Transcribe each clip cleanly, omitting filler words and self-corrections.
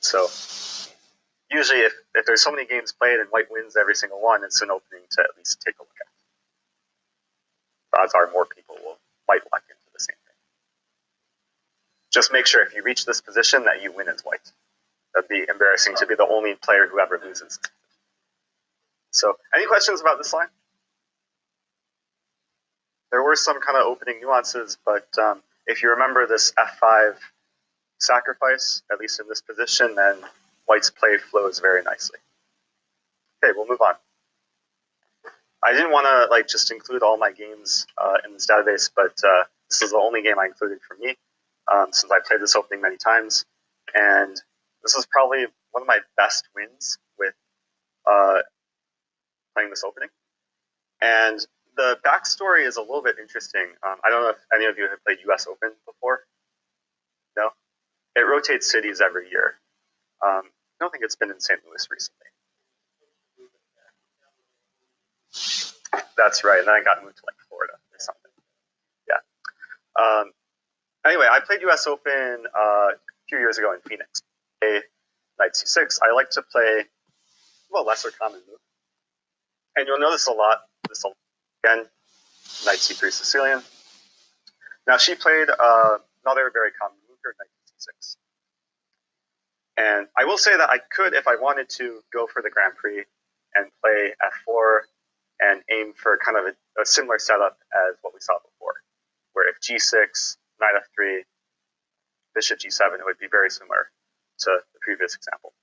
So usually if there's so many games played and white wins every single one, it's an opening to at least take a look at. The odds are more people might luck into the same thing. Just make sure if you reach this position that you win as white. That'd be embarrassing to be the only player who ever loses. So any questions about this line? There were some kind of opening nuances, but if you remember this f5 sacrifice, at least in this position, then white's play flows very nicely. Okay, we'll move on. I didn't want to just include all my games in this database, but this is the only game I included for me since I played this opening many times, and this is probably one of my best wins with playing this opening. And the backstory is a little bit interesting. I don't know if any of you have played US Open before. No? It rotates cities every year. I don't think it's been in St. Louis recently. That's right, and then I got moved to Florida or something. Yeah. Anyway, I played US Open a few years ago in Phoenix. Knight c6. I like to play lesser common move. And you'll notice a lot, again, Knight c3 Sicilian. Now she played another very common move here, Knight c6. And I will say that I could, if I wanted to, go for the Grand Prix and play f4 and aim for kind of a similar setup as what we saw before, where if g6, knight f3, bishop g7, it would be very similar to the previous example.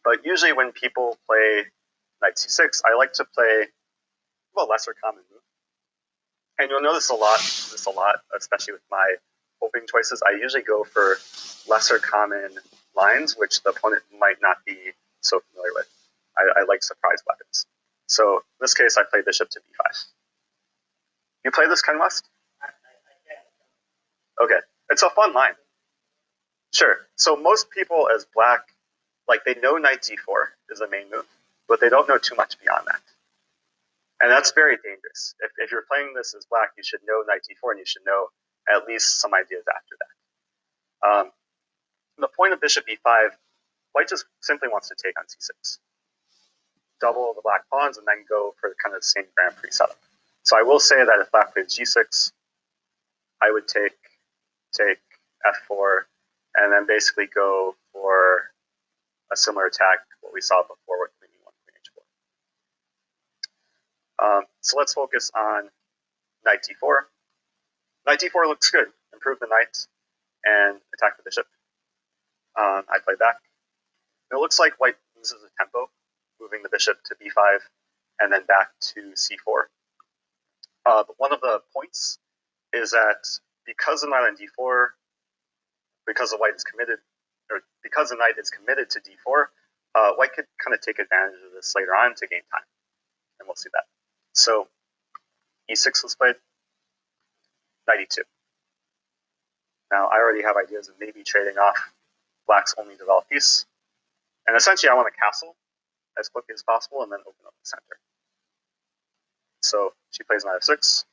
But usually when people play Knight c6, I like to play lesser common move. And you'll notice a lot, especially with my opening choices. I usually go for lesser common lines, which the opponent might not be so familiar with. I like surprise weapons. So in this case, I play bishop to b5. You play this, Ken West? Okay, it's a fun line. Sure. So most people as black, they know knight d4 is the main move, but they don't know too much beyond that. And that's very dangerous. If you're playing this as black, you should know knight d4, and you should know at least some ideas after that. The point of bishop b5, white just simply wants to take on c6. Double the black pawns, and then go for kind of the same Grand Prix setup. So I will say that if black plays g6, I would take f4, and then basically go for a similar attack, what we saw before with queen e1, queen h4. So let's focus on knight d4. Knight d4 looks good. Improve the knight and attack the bishop. I play back. It looks like white loses a tempo, moving the bishop to b5 and then back to c4. But one of the points is that because the knight on d4, because the white is committed, or because the knight is committed to d4, white could kind of take advantage of this later on to gain time, and we'll see that. So e6 was played, knight e2. Now I already have ideas of maybe trading off black's only developed piece, and essentially I want to castle as quickly as possible and then open up the center. So she plays knight f6,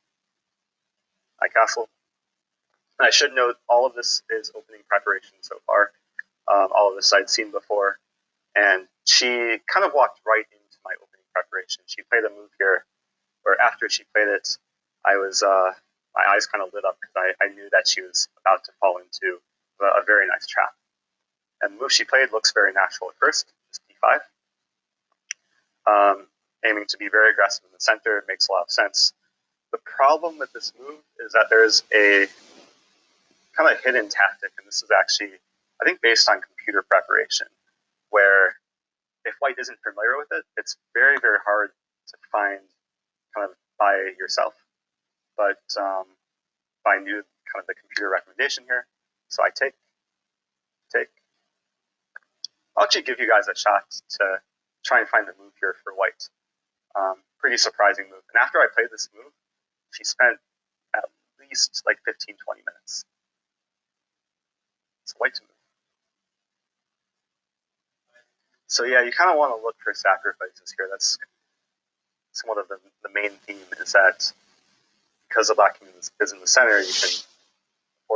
I castle. And I should note all of this is opening preparation so far. All of this I'd seen before. And she kind of walked right into my opening preparation. She played a move here, or after she played it, I was my eyes kind of lit up because I knew that she was about to fall into a very nice trap. And the move she played looks very natural at first, just d5. Aiming to be very aggressive in the center makes a lot of sense. The problem with this move is that there's a kind of hidden tactic, and this is actually, I think, based on computer preparation, where if white isn't familiar with it, it's very, very hard to find kind of by yourself. But if I knew kind of the computer recommendation here, so I take. I'll actually give you guys a shot to try and find the move here for white. Pretty surprising move. And after I played this move, she spent at least 15, 20 minutes. It's white to move. So yeah, you kind of want to look for sacrifices here. That's one of the main theme is that because the black king is in the center, you can